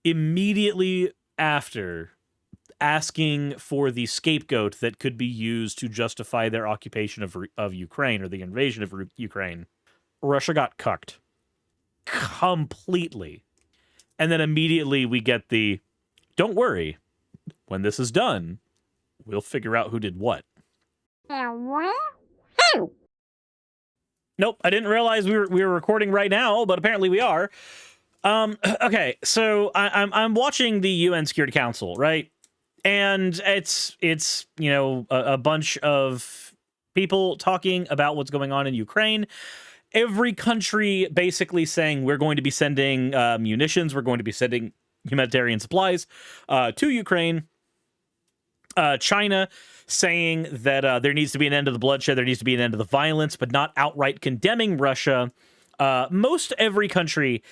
immediately after asking for the scapegoat that could be used to justify their occupation of Ukraine or the invasion of Ukraine, Russia got cucked completely. And then immediately we get the, don't worry, when this is done, we'll figure out who did what. Nope, I didn't realize we were recording right now, but apparently we are. Okay, so I'm watching the UN Security Council, right? And it's you know, a bunch of people talking about what's going on in Ukraine. Every country basically saying we're going to be sending munitions, we're going to be sending humanitarian supplies to Ukraine. China saying that there needs to be an end to the bloodshed, there needs to be an end to the violence, but not outright condemning Russia. Most every country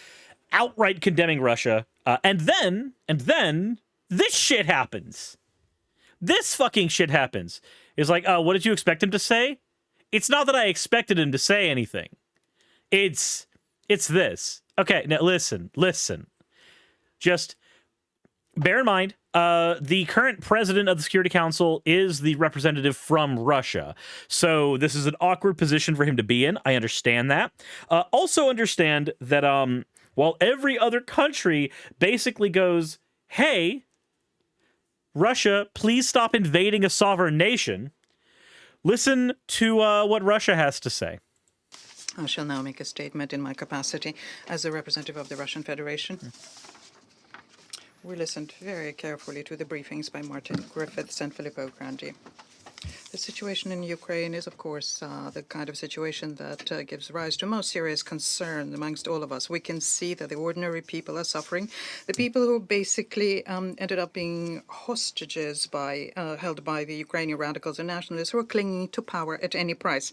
outright condemning Russia. And then this shit happens. This fucking shit happens. It's like, what did you expect him to say? It's not that I expected him to say anything. It's this. Okay, now listen. Just bear in mind, the current president of the Security Council is the representative from Russia. So this is an awkward position for him to be in. I understand that. Also understand that while every other country basically goes, hey, Russia, please stop invading a sovereign nation, listen to what Russia has to say. I shall now make a statement in my capacity as a representative of the Russian Federation. We listened very carefully to the briefings by Martin Griffiths and Filippo Grandi. The situation in Ukraine is, of course, the kind of situation that gives rise to most serious concern amongst all of us. We can see that the ordinary people are suffering. The people who basically ended up being hostages held by the Ukrainian radicals and nationalists who are clinging to power at any price.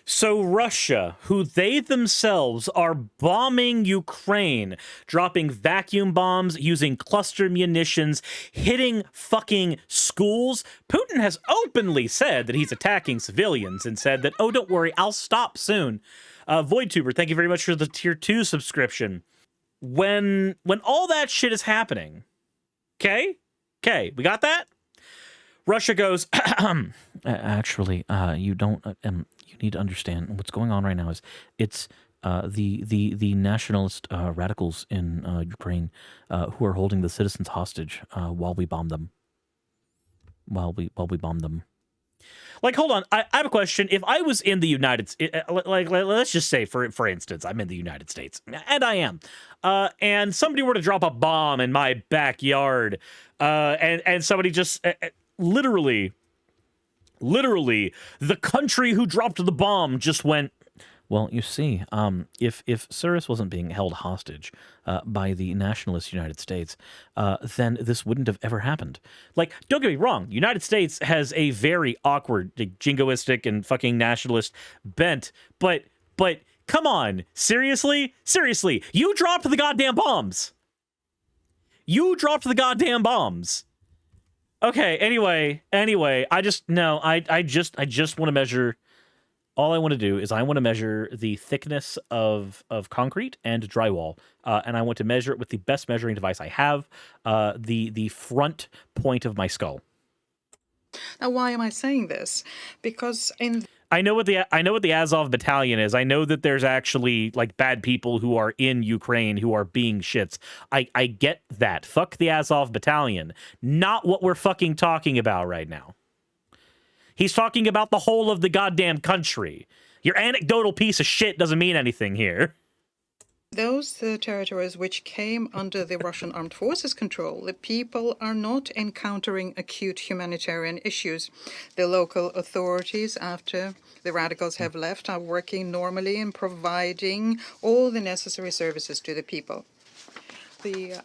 So Russia, who they themselves are bombing Ukraine, dropping vacuum bombs, using cluster munitions, hitting fucking schools. Putin has openly said that he's attacking civilians and said that, oh, don't worry, I'll stop soon. VoidTuber, thank you very much for the tier 2 subscription. When all that shit is happening, okay, we got that? Russia goes, actually, you don't, you need to understand what's going on right now is it's the nationalist radicals in Ukraine who are holding the citizens hostage while we bomb them. While we bomb them. Like, hold on, I have a question. If I was in the United States, let's just say, for instance, I'm in the United States, and I am, and somebody were to drop a bomb in my backyard, and somebody just... Literally, the country who dropped the bomb just went, well, you see, if Suris wasn't being held hostage by the nationalist United States, then this wouldn't have ever happened. Like, don't get me wrong, United States has a very awkward, jingoistic and fucking nationalist bent, but come on, seriously, you dropped the goddamn bombs. Okay, anyway, I just want to measure, all I want to do is I want to measure the thickness of concrete and drywall, and I want to measure it with the best measuring device I have, the front point of my skull. Now, why am I saying this? Because I know what the Azov battalion is. I know that there's actually like bad people who are in Ukraine who are being shits. I get that. Fuck the Azov battalion. Not what we're fucking talking about right now. He's talking about the whole of the goddamn country. Your anecdotal piece of shit doesn't mean anything here. those territories which came under the Russian armed forces control, the people are not encountering acute humanitarian issues. The local authorities, after the radicals have left, are working normally and providing all the necessary services to the people. The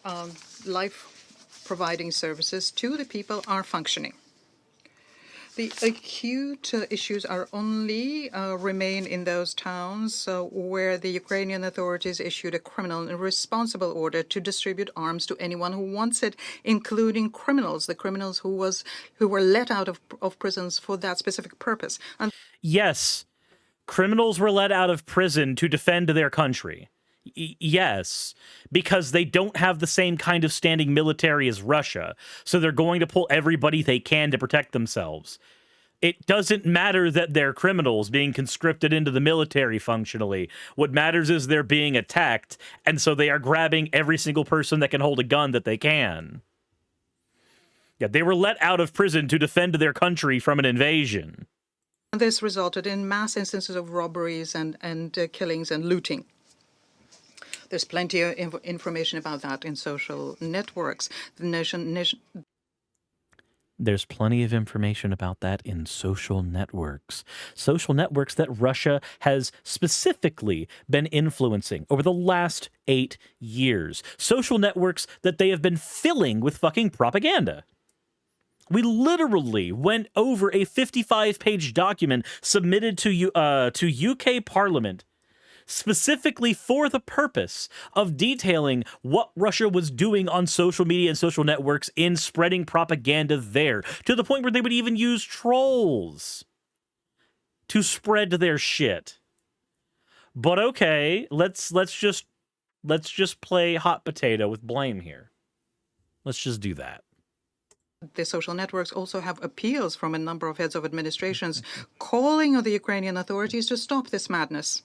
life-providing services to the people are functioning. The acute issues are only remain in those towns where the Ukrainian authorities issued a criminal and responsible order to distribute arms to anyone who wants it, including criminals, the criminals who were let out of prisons for that specific purpose. And yes, criminals were let out of prison to defend their country. Yes, because they don't have the same kind of standing military as Russia, so they're going to pull everybody they can to protect themselves. It doesn't matter that they're criminals being conscripted into the military functionally. What matters is they're being attacked, and so they are grabbing every single person that can hold a gun that they can. Yeah, they were let out of prison to defend their country from an invasion. This resulted in mass instances of robberies and killings and looting. There's plenty of information about that in social networks. There's plenty of information about that in social networks. Social networks that Russia has specifically been influencing over the last 8 years. Social networks that they have been filling with fucking propaganda. We literally went over a 55-page document submitted to UK Parliament specifically for the purpose of detailing what Russia was doing on social media and social networks in spreading propaganda there, to the point where they would even use trolls to spread their shit. But okay, let's just play hot potato with blame here. Let's just do that. The social networks also have appeals from a number of heads of administrations calling on the Ukrainian authorities to stop this madness.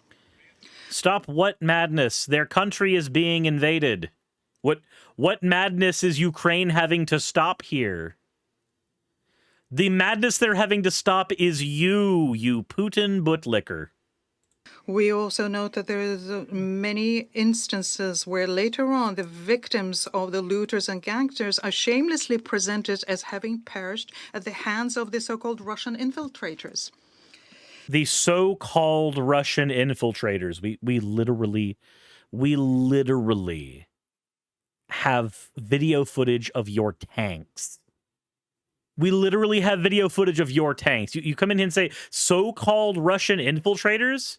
Stop what madness? Their country is being invaded. What madness is Ukraine having to stop here? The madness they're having to stop is you Putin bootlicker. We also note that there is many instances where later on the victims of the looters and gangsters are shamelessly presented as having perished at the hands of the so-called Russian infiltrators. The so-called Russian infiltrators. We literally have video footage of your tanks. We literally have video footage of your tanks. You come in here and say, so-called Russian infiltrators?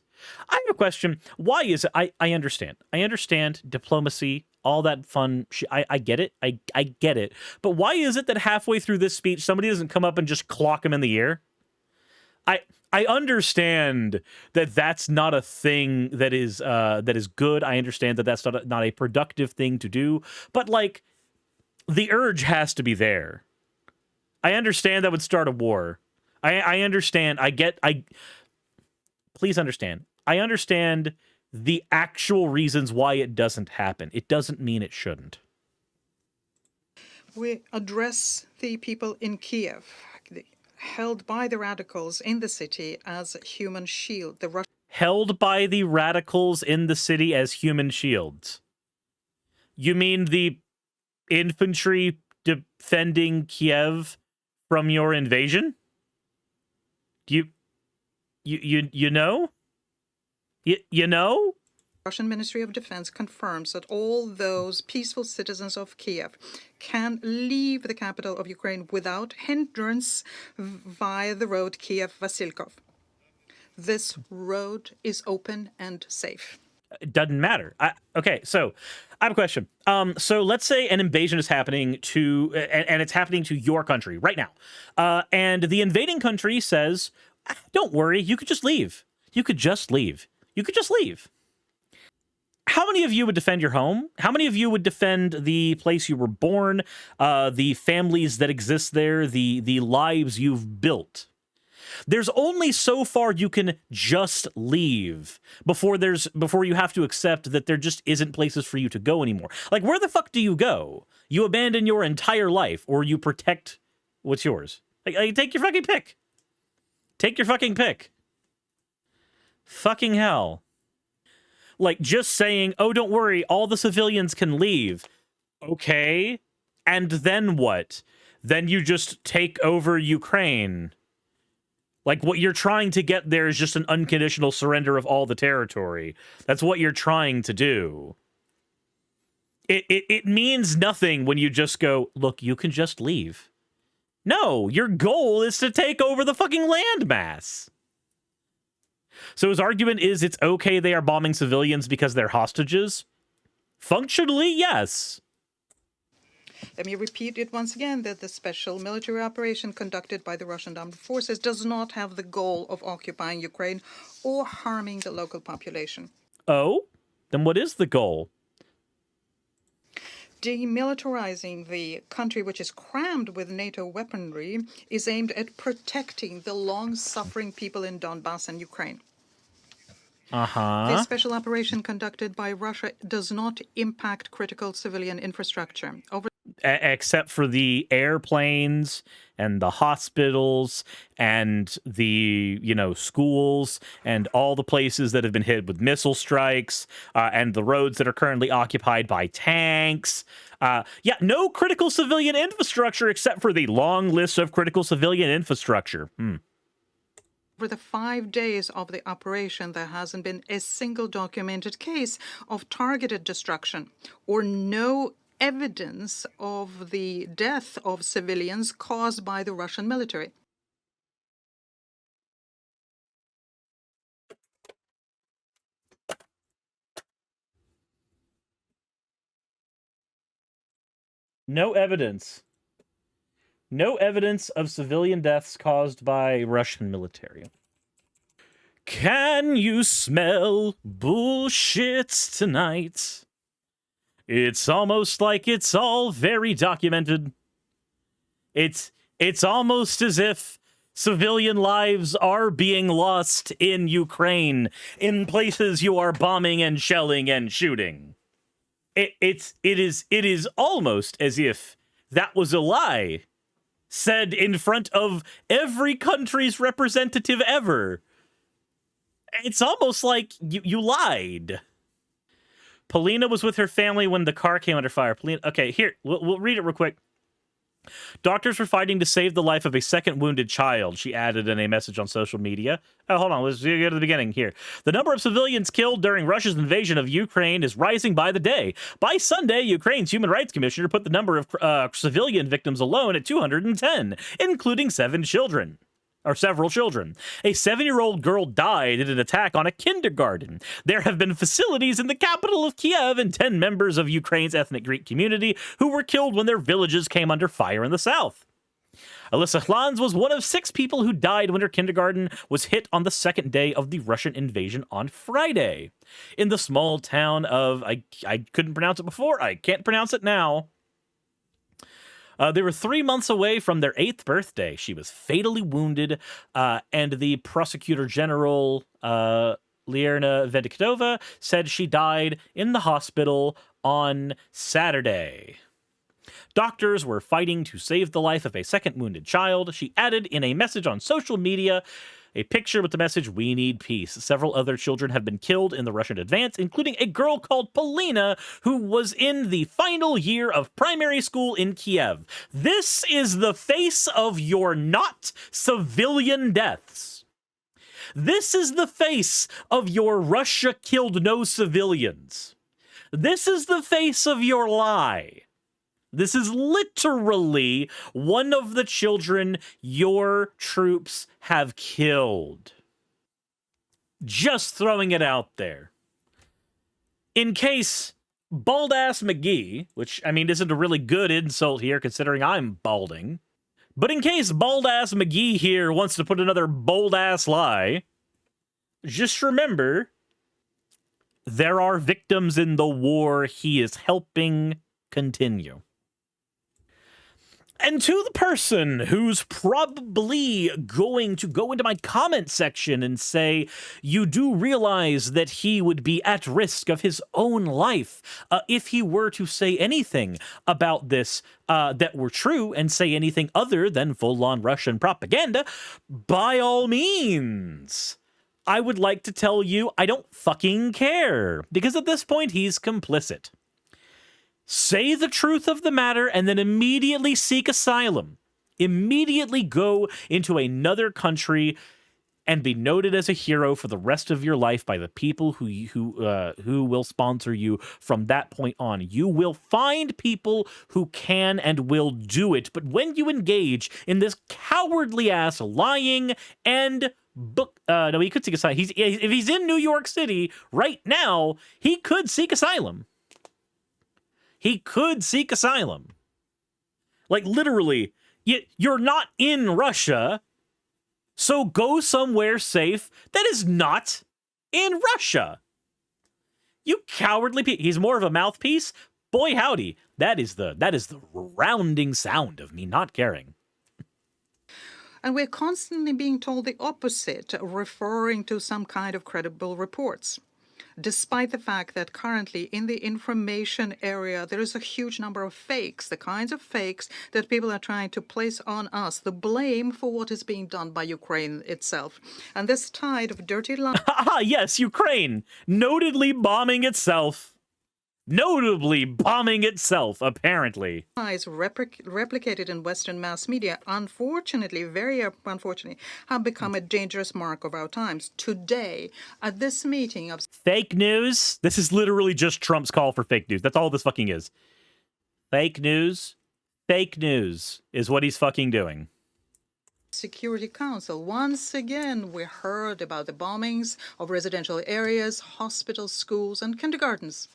I have a question. Why is it? I understand. I understand diplomacy, all that fun shit. I get it. I get it. But why is it that halfway through this speech, somebody doesn't come up and just clock him in the ear? I understand that that's not a thing that is good. I understand that that's not a productive thing to do. But like, the urge has to be there. I understand that would start a war. I understand. Please understand. I understand the actual reasons why it doesn't happen. It doesn't mean it shouldn't. We address the people in Kiev, held by the radicals in the city as human shield. Held by the radicals in the city as human shields. You mean the infantry defending Kiev from your invasion? You know? You know? Russian Ministry of Defense confirms that all those peaceful citizens of Kiev can leave the capital of Ukraine without hindrance via the road Kiev-Vasilkov. This road is open and safe. It doesn't matter. Okay, so I have a question. So let's say an invasion is happening to, and it's happening to your country right now. And the invading country says, don't worry, you could just leave. You could just leave. You could just leave. How many of you would defend your home? How many of you would defend the place you were born, the families that exist there, the lives you've built? There's only so far you can just leave before you have to accept that there just isn't places for you to go anymore. Like, where the fuck do you go? You abandon your entire life, or you protect what's yours. Like, take your fucking pick. Take your fucking pick. Fucking hell. Like, just saying, oh, don't worry, all the civilians can leave. Okay. And then what? Then you just take over Ukraine. Like, what you're trying to get there is just an unconditional surrender of all the territory. That's what you're trying to do. It means nothing when you just go, look, you can just leave. No, your goal is to take over the fucking landmass. So his argument is it's okay they are bombing civilians because they're hostages? Functionally, yes. Let me repeat it once again, that the special military operation conducted by the Russian armed forces does not have the goal of occupying Ukraine or harming the local population. Oh? Then what is the goal? Demilitarizing the country, which is crammed with NATO weaponry, is aimed at protecting the long-suffering people in Donbass and Ukraine. The special operation conducted by Russia does not impact critical civilian infrastructure. Except for the airplanes and the hospitals and the, schools and all the places that have been hit with missile strikes and the roads that are currently occupied by tanks. No critical civilian infrastructure except for the long list of critical civilian infrastructure. Over the 5 days of the operation, there hasn't been a single documented case of targeted destruction or no evidence of the death of civilians caused by the Russian military. No evidence. No evidence of civilian deaths caused by Russian military. Can you smell bullshit tonight? It's almost like it's all very documented. It's almost as if civilian lives are being lost in Ukraine, in places you are bombing and shelling and shooting. It is almost as if that was a lie said in front of every country's representative ever. It's almost like you lied. Polina was with her family when the car came under fire. Polina, okay, here, we'll read it real quick. Doctors were fighting to save the life of a second wounded child, she added in a message on social media. Oh, hold on, let's go to the beginning here. The number of civilians killed during Russia's invasion of Ukraine is rising by the day. By Sunday, Ukraine's Human Rights Commissioner put the number of civilian victims alone at 210, including several children. A 7-year-old girl died in an attack on a kindergarten. There have been facilities in the capital of Kiev and 10 members of Ukraine's ethnic Greek community who were killed when their villages came under fire in the south. Alyssa Hlans was one of 6 people who died when her kindergarten was hit on the second day of the Russian invasion on Friday. In the small town of, I couldn't pronounce it before, I can't pronounce it now. They were 3 months away from their 8th birthday. She was fatally wounded, and the prosecutor general, Lierna Vedikova, said she died in the hospital on Saturday. Doctors were fighting to save the life of a second wounded child, she added in a message on social media. A picture with the message, "We need peace." Several other children have been killed in the Russian advance, including a girl called Polina, who was in the final year of primary school in Kiev. This is the face of your not civilian deaths. This is the face of your Russia killed no civilians. This is the face of your lie. This is literally one of the children your troops have killed. Just throwing it out there. In case Bald-Ass McGee, which, isn't a really good insult here considering I'm balding, but in case Bald-Ass McGee here wants to put another bold-ass lie, just remember, there are victims in the war he is helping continue. And to the person who's probably going to go into my comment section and say, you do realize that he would be at risk of his own life if he were to say anything about this that were true and say anything other than full-on Russian propaganda, by all means, I would like to tell you I don't fucking care, because at this point he's complicit. Say the truth of the matter and then immediately seek asylum. Immediately go into another country and be noted as a hero for the rest of your life by the people who will sponsor you from that point on. You will find people who can and will do it, but when you engage in this cowardly ass lying and no, he could seek asylum. If he's in New York City right now, he could seek asylum. He could seek asylum. Like, literally, you're not in Russia, so go somewhere safe that is not in Russia. You cowardly He's more of a mouthpiece. Boy, howdy. That is the rounding sound of me not caring. And we're constantly being told the opposite, referring to some kind of credible reports. Despite the fact that currently in the information area there is a huge number of fakes, the kinds of fakes that people are trying to place on us, the blame for what is being done by Ukraine itself. And this tide of dirty lies. Yes, Ukraine, notedly bombing itself. Notably bombing itself, apparently. Replicated in Western mass media, unfortunately, very unfortunately, have become a dangerous mark of our times. Today, at this meeting of fake news, this is literally just Trump's call for fake news. That's all this fucking is. Fake news is what he's fucking doing. Security Council. Once again, we heard about the bombings of residential areas, hospitals, schools, and kindergartens.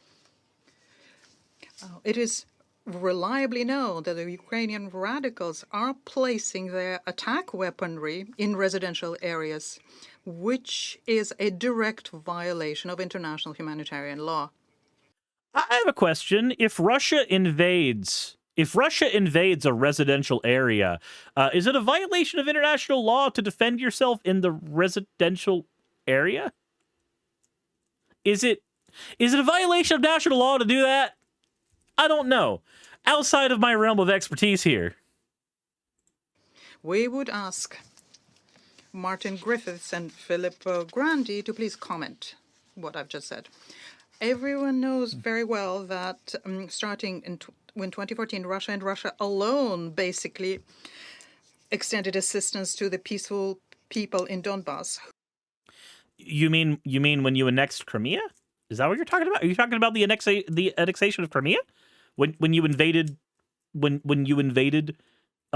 It is reliably known that the Ukrainian radicals are placing their attack weaponry in residential areas, which is a direct violation of international humanitarian law. I have a question. If Russia invades a residential area, is it a violation of international law to defend yourself in the residential area? Is it a violation of national law to do that? I don't know. Outside of my realm of expertise here. We would ask Martin Griffiths and Filippo Grandi to please comment what I've just said. Everyone knows very well that starting in 2014, Russia and Russia alone basically extended assistance to the peaceful people in Donbass. You mean when you annexed Crimea? Is that what you're talking about? Are you talking about the annexation of Crimea? When you invaded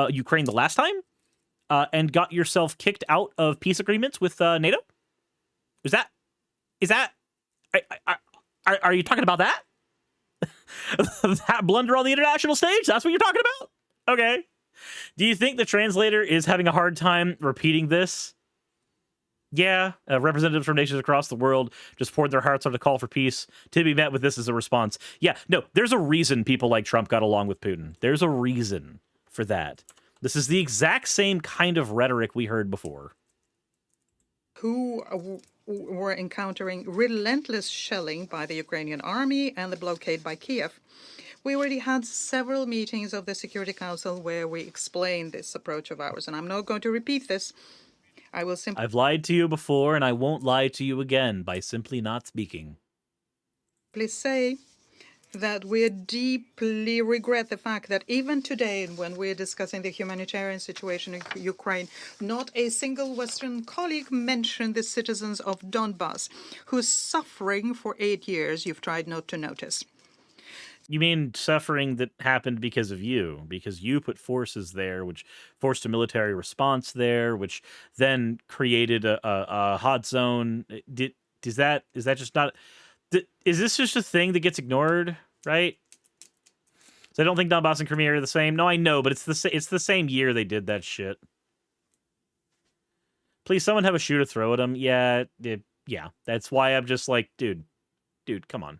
Ukraine the last time, and got yourself kicked out of peace agreements with NATO? Is that? Are you talking about that? That blunder on the international stage? That's what you're talking about? Okay. Do you think the translator is having a hard time repeating this? Yeah, representatives from nations across the world just poured their hearts on a call for peace to be met with this as a response. Yeah, no, there's a reason people like Trump got along with Putin. There's a reason for that. This is the exact same kind of rhetoric we heard before. Who were encountering relentless shelling by the Ukrainian army and the blockade by Kiev. We already had several meetings of the Security Council where we explained this approach of ours, and I'm not going to repeat this. I've lied to you before, and I won't lie to you again by simply not speaking. Please say that we deeply regret the fact that even today, when we're discussing the humanitarian situation in Ukraine, not a single Western colleague mentioned the citizens of Donbass, whose suffering for 8 years you've tried not to notice. You mean suffering that happened because of you, because you put forces there, which forced a military response there, which then created a hot zone. Is that just not? Is this just a thing that gets ignored, right? So I don't think Donbass and Crimea are the same. No, I know, but it's the same year they did that shit. Please, someone have a shoe to throw at them. Yeah. That's why I'm just like, dude, come on.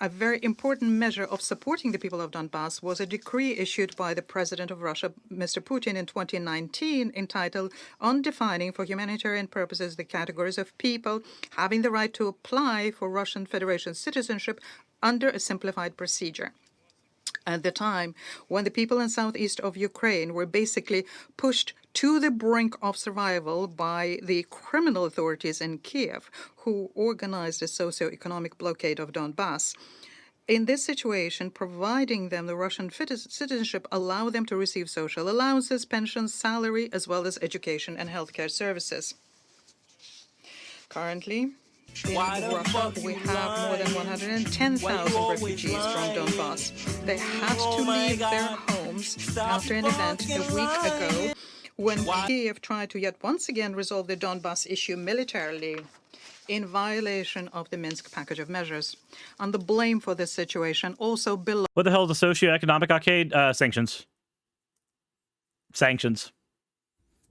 A very important measure of supporting the people of Donbass was a decree issued by the President of Russia, Mr. Putin, in 2019, entitled On Defining for Humanitarian Purposes the Categories of People Having the Right to Apply for Russian Federation Citizenship under a Simplified Procedure. At the time when the people in southeast of Ukraine were basically pushed to the brink of survival by the criminal authorities in Kiev, who organized a socio-economic blockade of Donbass. In this situation, providing them the Russian citizenship allowed them to receive social allowances, pensions, salary, as well as education and healthcare services. Currently, in Russia, we have more than 110,000 refugees from Donbass. They had to leave their homes after an event a week ago when Kiev tried to yet once again resolve the Donbass issue militarily in violation of the Minsk package of measures. And the blame for this situation also belongs... What the hell is a socioeconomic blockade? Sanctions.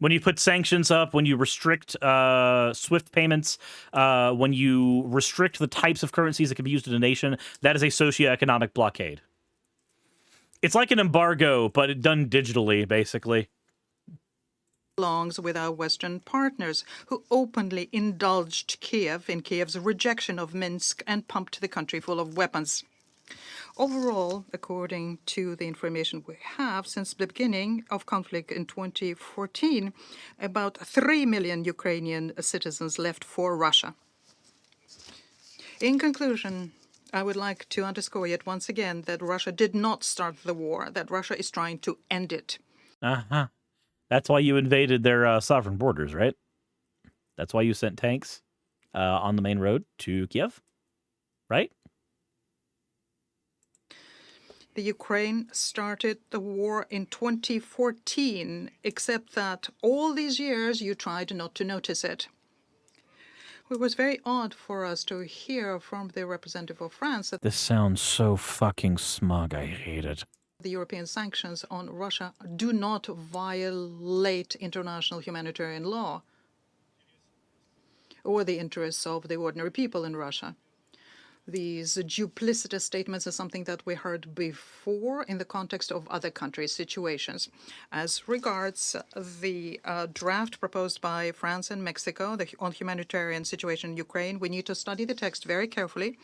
When you put sanctions up, when you restrict SWIFT payments, when you restrict the types of currencies that can be used in a nation, that is a socioeconomic blockade. It's like an embargo, but done digitally, basically. Belongs with our Western partners, who openly indulged Kiev in Kiev's rejection of Minsk and pumped the country full of weapons. Overall, according to the information we have, since the beginning of conflict in 2014, about 3 million Ukrainian citizens left for Russia. In conclusion, I would like to underscore yet once again that Russia did not start the war, that Russia is trying to end it. Uh-huh. That's why you invaded their sovereign borders, right? That's why you sent tanks on the main road to Kiev, right? The Ukraine started the war in 2014, except that all these years you tried not to notice it. It was very odd for us to hear from the representative of France that This sounds so fucking smug. I hate it. the European sanctions on Russia do not violate international humanitarian law or the interests of the ordinary people in Russia. These duplicitous statements are something that we heard before in the context of other countries' situations. As regards the draft proposed by France and Mexico on humanitarian situation in Ukraine, we need to study the text very carefully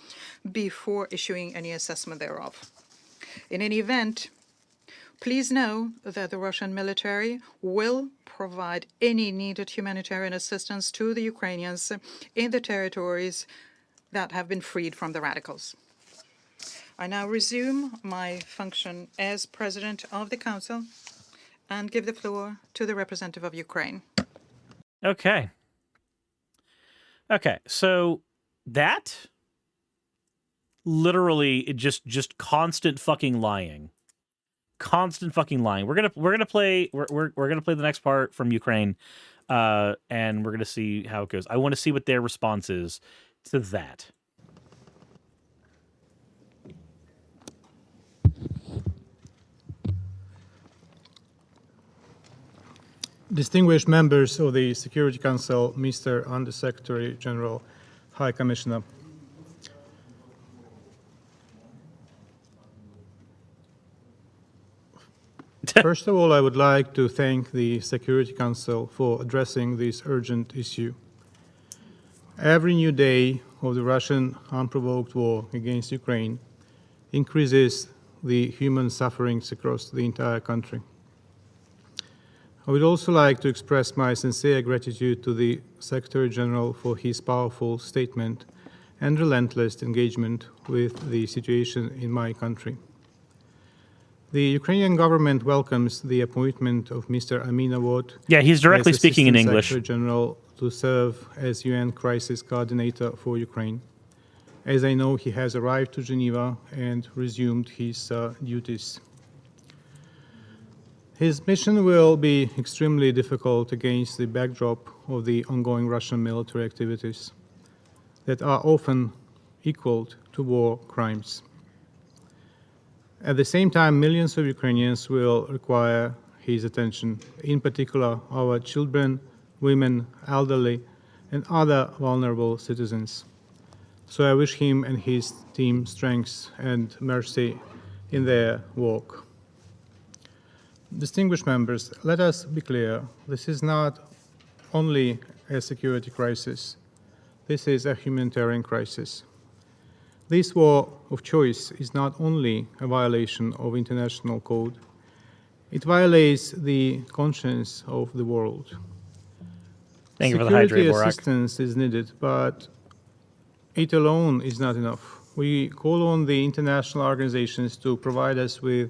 before issuing any assessment thereof. In any event, please know that the Russian military will provide any needed humanitarian assistance to the Ukrainians in the territories that have been freed from the radicals. I now resume my function as President of the Council and give the floor to the representative of Ukraine. Okay. Okay, so that literally just constant fucking lying. Constant fucking lying. We're gonna play the next part from Ukraine, and we're gonna see how it goes. I want to see what their response is to that. Distinguished members of the Security Council, Mr. Under-Secretary General, High Commissioner. First of all, I would like to thank the Security Council for addressing this urgent issue. Every new day of the Russian unprovoked war against Ukraine increases the human sufferings across the entire country. I would also like to express my sincere gratitude to the Secretary General for his powerful statement and relentless engagement with the situation in my country. The Ukrainian government welcomes the appointment of Mr. Aminovod. Yeah, he's directly as speaking in Assistant English. Secretary General to serve as UN Crisis Coordinator for Ukraine. As I know, he has arrived to Geneva and resumed his duties. His mission will be extremely difficult against the backdrop of the ongoing Russian military activities that are often equaled to war crimes. At the same time, millions of Ukrainians will require his attention, in particular our children, women, elderly, and other vulnerable citizens. So I wish him and his team strength and mercy in their work. Distinguished members, let us be clear, this is not only a security crisis, this is a humanitarian crisis. This war of choice is not only a violation of international code, it violates the conscience of the world. Thank you for the hydrate, Security Borak. assistance is needed, but it alone is not enough. We call on the international organizations to provide us with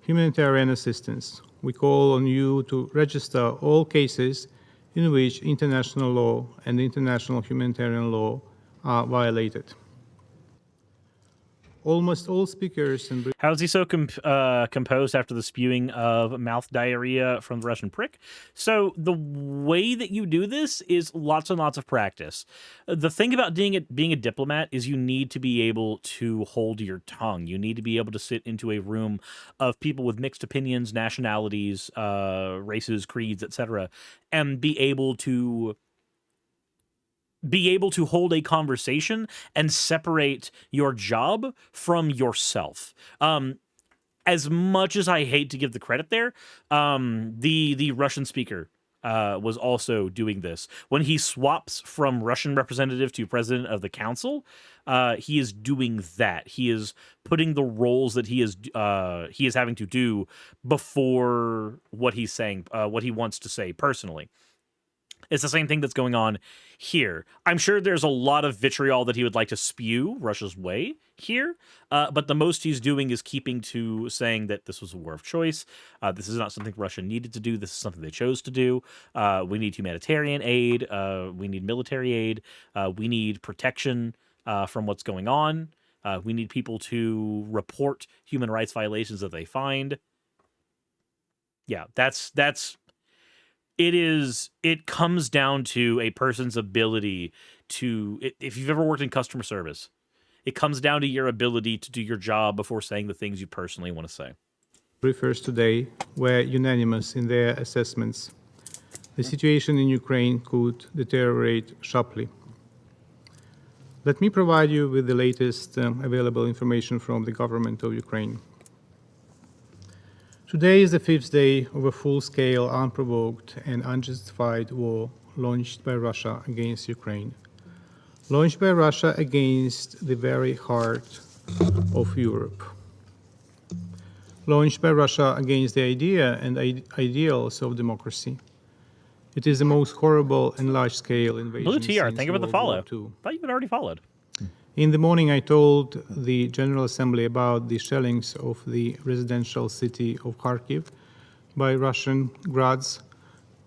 humanitarian assistance. We call on you to register all cases in which international law and international humanitarian law are violated. Almost all speakers and How is he so composed after the spewing of mouth diarrhea from the Russian prick? So the way that you do this is lots and lots of practice. The thing about being a diplomat is you need to be able to hold your tongue. You need to be able to sit into a room of people with mixed opinions, nationalities, races, creeds, etc., and be able to hold a conversation and separate your job from yourself. As much as I hate to give the credit there, the Russian speaker was also doing this. When he swaps from Russian representative to president of the council, he is doing that. He is putting the roles that he is having to do before what he's saying, what he wants to say personally. It's the same thing that's going on here. I'm sure there's a lot of vitriol that he would like to spew Russia's way here, but the most he's doing is keeping to saying that this was a war of choice. This is not something Russia needed to do. This is something they chose to do. We need humanitarian aid. We need military aid. We need protection from what's going on. We need people to report human rights violations that they find. Yeah, it comes down to a person's ability to, if you've ever worked in customer service, it comes down to your ability to do your job before saying the things you personally want to say. Briefers today were unanimous in their assessments. The situation in Ukraine could deteriorate sharply. Let me provide you with the latest available information from the government of Ukraine. Today is the fifth day of a full-scale, unprovoked and unjustified war launched by Russia against Ukraine. Launched by Russia against the very heart of Europe. Launched by Russia against the idea and ideals of democracy. It is the most horrible and large-scale invasion Blue TR, since thank you for the World follow. War II. Thought you had already followed. In the morning, I told the General Assembly about the shellings of the residential city of Kharkiv by Russian Grads,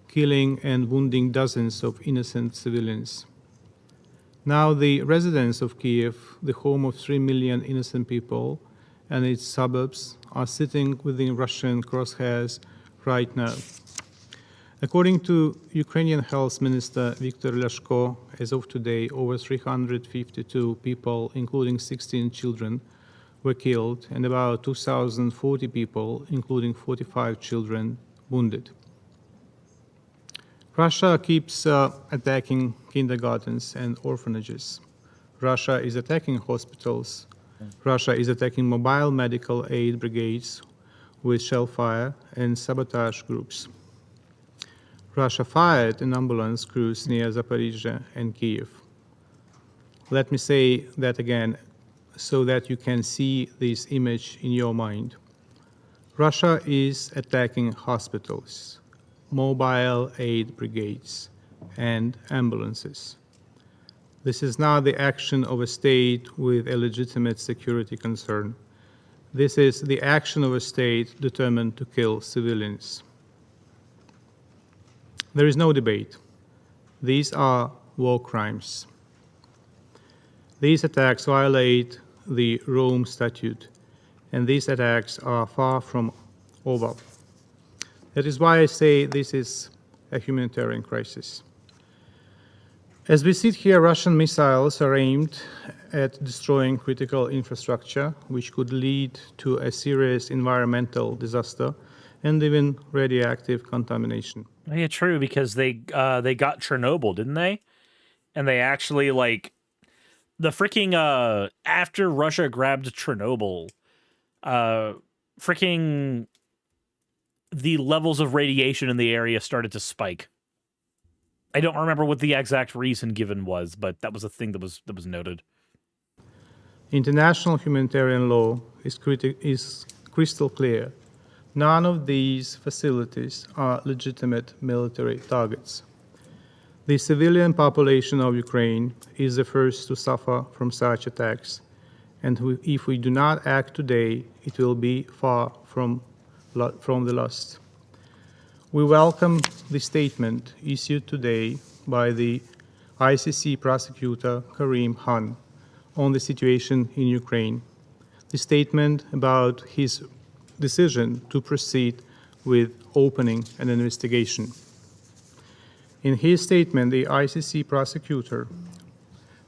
killing and wounding dozens of innocent civilians. Now the residents of Kiev, the home of 3 million innocent people, and its suburbs are sitting within Russian crosshairs right now. According to Ukrainian Health Minister Viktor Lashko, as of today, over 352 people, including 16 children, were killed, and about 2,040 people, including 45 children, wounded. Russia keeps attacking kindergartens and orphanages. Russia is attacking hospitals. Russia is attacking mobile medical aid brigades with shellfire and sabotage groups. Russia fired an ambulance crews near Zaporizhzhia and Kiev. Let me say that again so that you can see this image in your mind. Russia is attacking hospitals, mobile aid brigades, and ambulances. This is not the action of a state with a legitimate security concern. This is the action of a state determined to kill civilians. There is no debate. These are war crimes. These attacks violate the Rome Statute, and these attacks are far from over. That is why I say this is a humanitarian crisis. As we sit here, Russian missiles are aimed at destroying critical infrastructure, which could lead to a serious environmental disaster and even radioactive contamination. Yeah, true, because they got Chernobyl, didn't they? And they actually, like, the freaking after Russia grabbed Chernobyl, freaking the levels of radiation in the area started to spike. I don't remember what the exact reason given was, but that was a thing that was noted. International humanitarian law is crystal clear. None of these facilities are legitimate military targets. The civilian population of Ukraine is the first to suffer from such attacks, and if we do not act today, it will be far from the last. We welcome the statement issued today by the ICC prosecutor Karim Khan on the situation in Ukraine. the statement about his decision to proceed with opening an investigation. In his statement, the ICC prosecutor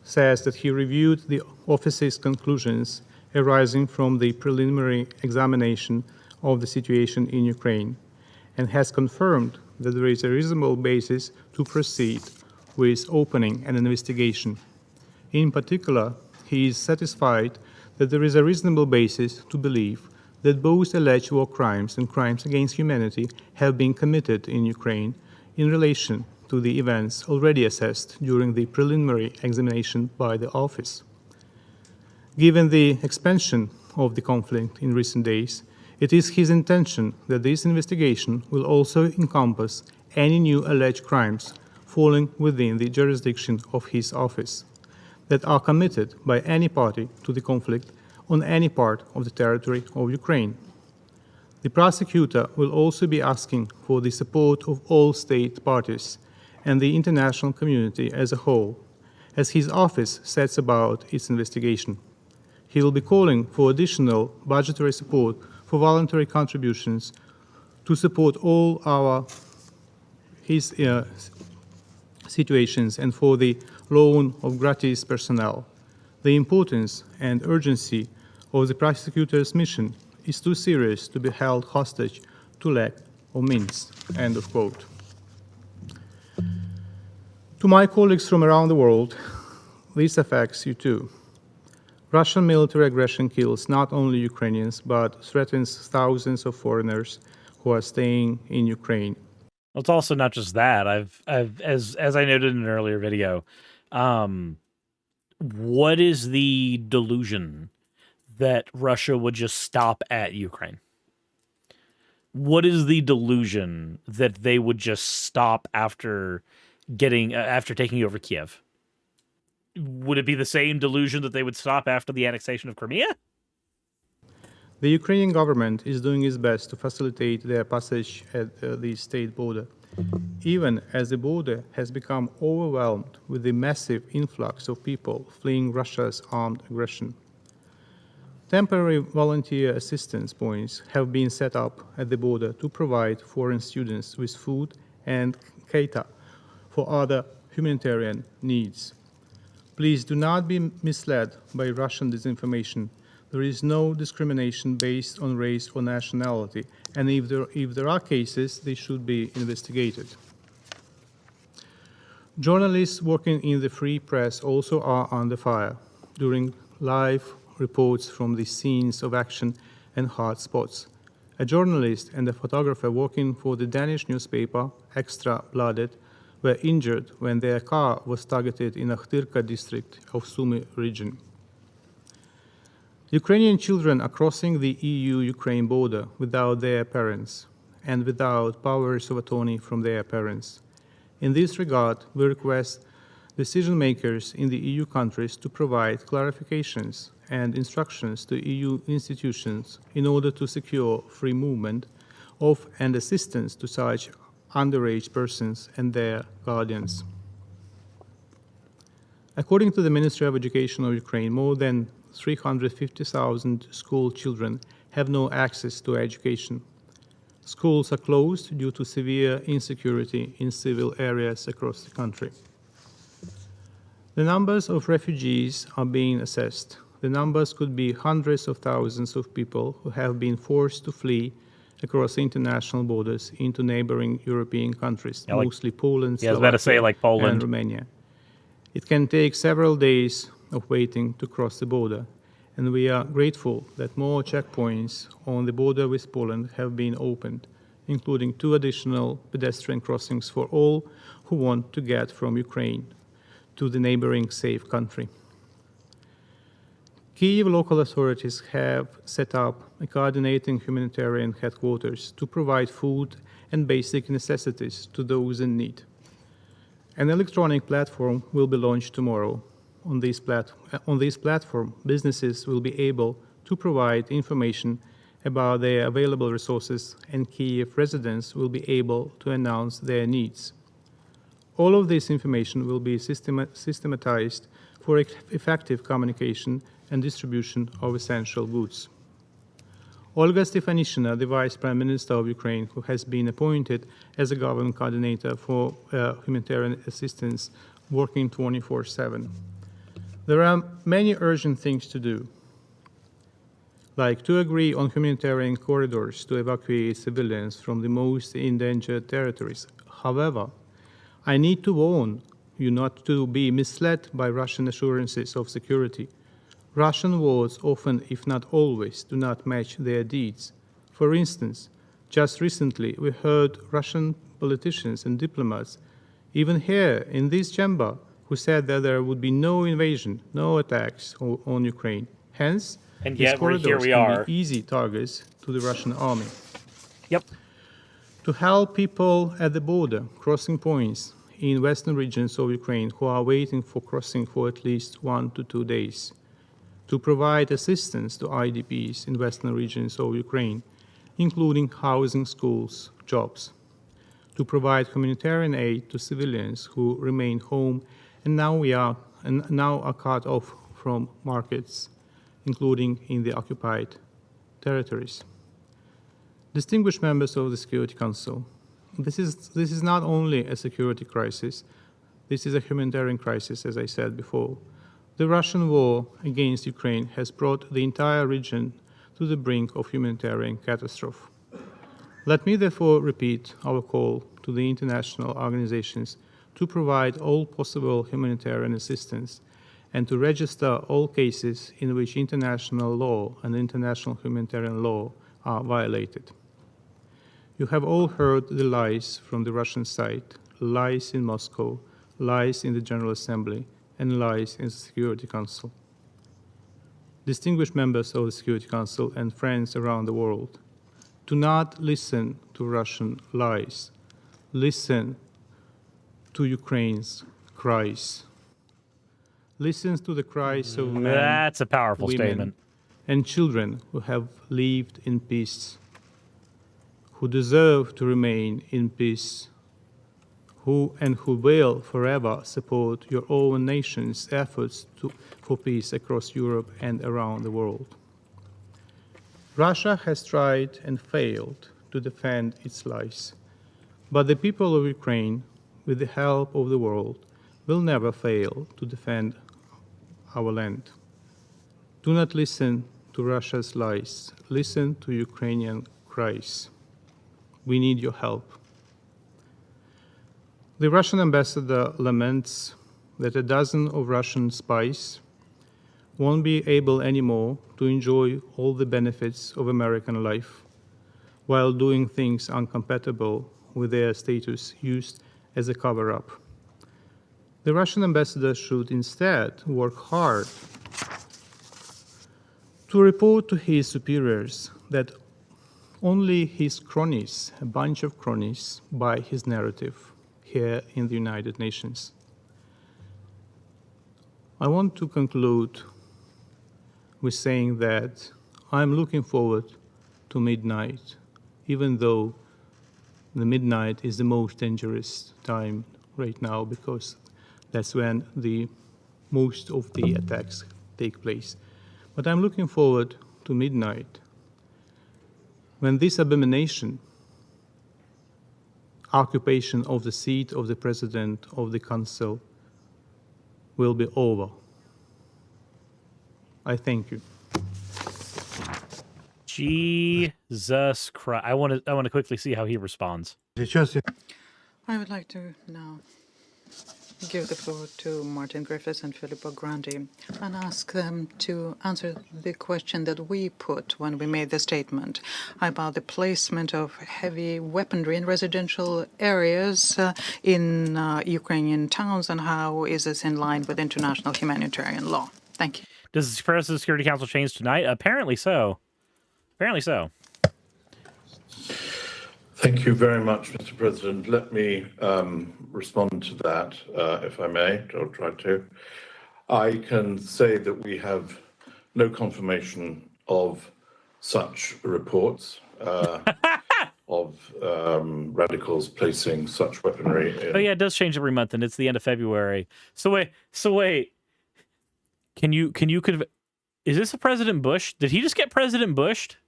says that he reviewed the office's conclusions arising from the preliminary examination of the situation in Ukraine and has confirmed that there is a reasonable basis to proceed with opening an investigation. In particular, he is satisfied that there is a reasonable basis to believe that both alleged war crimes and crimes against humanity have been committed in Ukraine in relation to the events already assessed during the preliminary examination by the office. Given the expansion of the conflict in recent days, it is his intention that this investigation will also encompass any new alleged crimes falling within the jurisdiction of his office that are committed by any party to the conflict on any part of the territory of Ukraine. The prosecutor will also be asking for the support of all state parties and the international community as a whole, as his office sets about its investigation. He will be calling for additional budgetary support for voluntary contributions to support all his situations and for the loan of gratis personnel. The importance and urgency of the prosecutor's mission is too serious to be held hostage to lack of means. End of quote. To my colleagues from around the world, this affects you too. Russian military aggression kills not only Ukrainians, but threatens thousands of foreigners who are staying in Ukraine. Well, it's also not just that. As I noted in an earlier video, what is the delusion that Russia would just stop at Ukraine? What is the delusion that they would just stop after taking over Kiev? Would it be the same delusion that they would stop after the annexation of Crimea? The Ukrainian government is doing its best to facilitate their passage at the state border, even as the border has become overwhelmed with the massive influx of people fleeing Russia's armed aggression. Temporary volunteer assistance points have been set up at the border to provide foreign students with food and cater for other humanitarian needs. Please do not be misled by Russian disinformation. There is no discrimination based on race or nationality, and if there are cases, they should be investigated. Journalists working in the free press also are under fire during live reports from the scenes of action and hot spots. A journalist and a photographer working for the Danish newspaper, Extra Bladet, were injured when their car was targeted in Akhtirka district of Sumy region. Ukrainian children are crossing the EU-Ukraine border without their parents and without powers of attorney from their parents. In this regard, we request decision makers in the EU countries to provide clarifications and instructions to EU institutions in order to secure free movement of and assistance to such underage persons and their guardians. According to the Ministry of Education of Ukraine, more than 350,000 school children have no access to education. Schools are closed due to severe insecurity in civil areas across the country. The numbers of refugees are being assessed. The numbers could be hundreds of thousands of people who have been forced to flee across international borders into neighboring European countries, mostly Poland, Poland and Romania. It can take several days of waiting to cross the border, and we are grateful that more checkpoints on the border with Poland have been opened, including 2 additional pedestrian crossings for all who want to get from Ukraine to the neighboring safe country. Kyiv local authorities have set up a coordinating humanitarian headquarters to provide food and basic necessities to those in need. An electronic platform will be launched tomorrow. On this platform, businesses will be able to provide information about their available resources, and Kyiv residents will be able to announce their needs. All of this information will be systematized for effective communication and distribution of essential goods. Olga Stefanishina, the Vice Prime Minister of Ukraine, who has been appointed as a government coordinator for humanitarian assistance, working 24/7. There are many urgent things to do, like to agree on humanitarian corridors to evacuate civilians from the most endangered territories. However, I need to warn you not to be misled by Russian assurances of security. Russian words often, if not always, do not match their deeds. For instance, just recently we heard Russian politicians and diplomats, even here in this chamber, who said that there would be no invasion, no attacks on Ukraine. Hence, And these yet here corridors we can are. be easy targets to the Russian army. Yep. To help people at the border, crossing points in western regions of Ukraine who are waiting for crossing for at least 1 to 2 days. To provide assistance to IDPs in western regions of Ukraine, including housing, schools, jobs. To provide humanitarian aid to civilians who remain home and now are cut off from markets, including in the occupied territories. Distinguished members of the Security Council, this is not only a security crisis, this is a humanitarian crisis, as I said before. The Russian war against Ukraine has brought the entire region to the brink of humanitarian catastrophe. Let me therefore repeat our call to the international organizations to provide all possible humanitarian assistance and to register all cases in which international law and international humanitarian law are violated. You have all heard the lies from the Russian side, lies in Moscow, lies in the General Assembly, and lies in the Security Council. Distinguished members of the Security Council and friends around the world, do not listen to Russian lies. Listen to Ukraine's cries. Listen to the cries of men, That's a powerful women, statement. and children who have lived in peace, who deserve to remain in peace, who will forever support your own nation's efforts for peace across Europe and around the world. Russia has tried and failed to defend its lies, but the people of Ukraine, with the help of the world, will never fail to defend our land. Do not listen to Russia's lies. Listen to Ukrainian cries. We need your help. The Russian ambassador laments that a dozen of Russian spies won't be able anymore to enjoy all the benefits of American life while doing things incompatible with their status used as a cover-up. The Russian ambassador should instead work hard to report to his superiors that only his cronies, a bunch of cronies, buy his narrative here in the United Nations. I want to conclude with saying that I'm looking forward to midnight, even though the midnight is the most dangerous time right now because that's when the most of the attacks take place. But I'm looking forward to midnight when this abomination, occupation of the seat of the President of the Council, will be over. I thank you. Jesus Christ. I want to quickly see how he responds. I would like to now give the floor to Martin Griffiths and Filippo Grandi and ask them to answer the question that we put when we made the statement about the placement of heavy weaponry in residential areas in Ukrainian towns and how is this in line with international humanitarian law. Thank you. Does the President's Security Council change tonight? Apparently so. Apparently so. Thank you very much, Mr. President. Let me respond to that, if I may, or try to. I can say that we have no confirmation of such reports of radicals placing such weaponry in. Oh yeah, it does change every month, and it's the end of February. So wait. Can you Is this a President Bush? Did he just get President Bushed?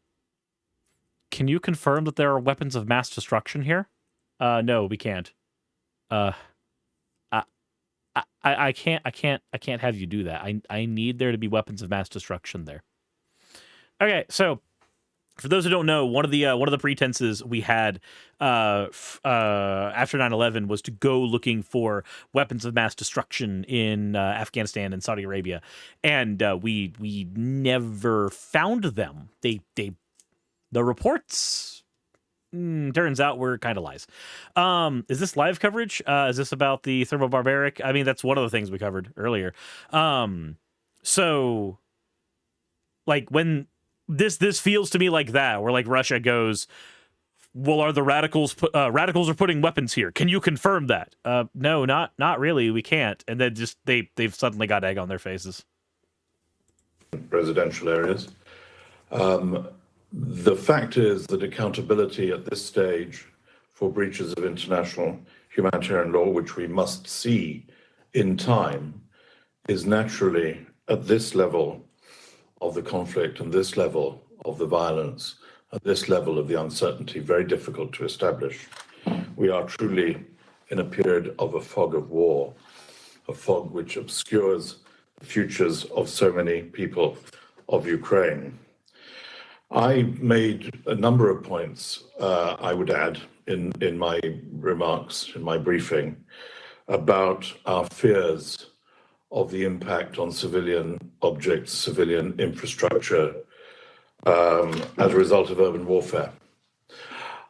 Can you confirm that there are weapons of mass destruction here? No, we can't. I can't have you do that. I need there to be weapons of mass destruction there. Okay, so for those who don't know, one of the pretenses we had after 9/11 was to go looking for weapons of mass destruction in Afghanistan and Saudi Arabia, and we never found them. The reports turns out were kind of lies. Is this live coverage? Is this about the thermobarbaric? I mean, that's one of the things we covered earlier. So like when this feels to me like that, where like Russia goes, well, are the radicals are putting weapons here? Can you confirm that? No, not really. We can't. And then just they've suddenly got egg on their faces. Residential areas. The fact is that accountability at this stage for breaches of international humanitarian law, which we must see in time, is naturally at this level of the conflict and this level of the violence, at this level of the uncertainty, very difficult to establish. We are truly in a period of a fog of war, a fog which obscures the futures of so many people of Ukraine. I made a number of points, I would add, in my remarks, in my briefing, about our fears of the impact on civilian objects, civilian infrastructure, as a result of urban warfare.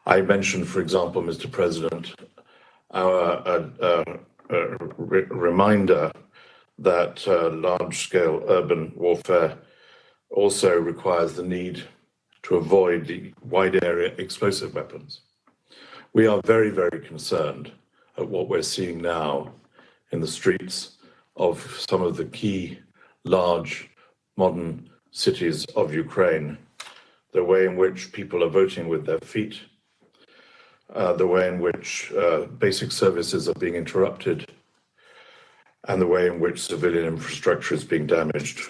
I mentioned, for example, Mr. President, our reminder that large-scale urban warfare also requires the need to avoid the wide-area explosive weapons. We are very, very concerned at what we're seeing now in the streets of some of the key large modern cities of Ukraine, the way in which people are voting with their feet, the way in which basic services are being interrupted, and the way in which civilian infrastructure is being damaged.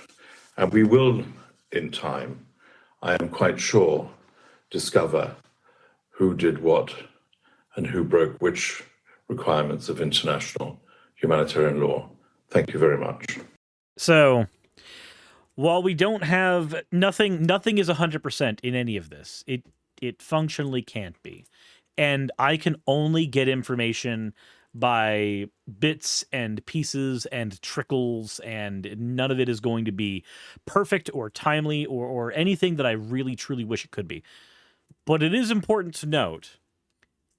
And we will, in time, I am quite sure, discover who did what and who broke which requirements of international humanitarian law. Thank you very much. So, while we don't have nothing is 100% in any of this. It functionally can't be. And I can only get information by bits and pieces and trickles, and none of it is going to be perfect or timely or anything that I really truly wish it could be. But it is important to note,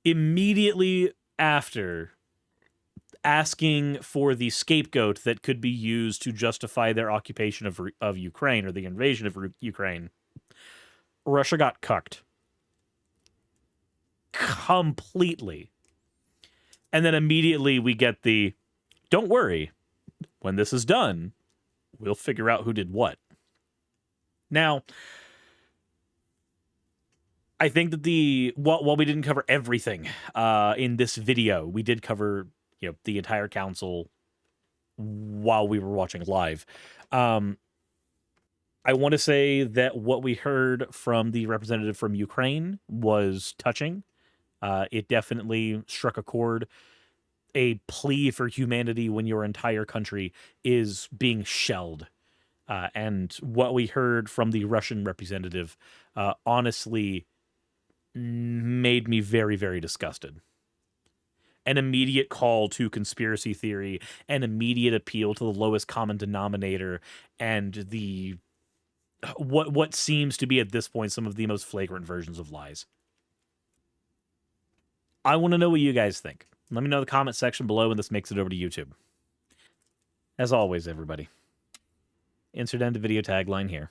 immediately after asking for the scapegoat that could be used to justify their occupation of Ukraine, or the invasion of Ukraine, Russia got cucked. Completely. And then immediately we get the, don't worry, when this is done, we'll figure out who did what. Now, I think that while we didn't cover everything in this video, we did cover the entire council while we were watching live. I want to say that what we heard from the representative from Ukraine was touching. It definitely struck a chord. A plea for humanity when your entire country is being shelled. And what we heard from the Russian representative honestly made me very, very disgusted. An immediate call to conspiracy theory, an immediate appeal to the lowest common denominator, and what seems to be at this point some of the most flagrant versions of lies. I want to know what you guys think. Let me know in the comment section below when this makes it over to YouTube. As always, everybody, insert end video tagline here.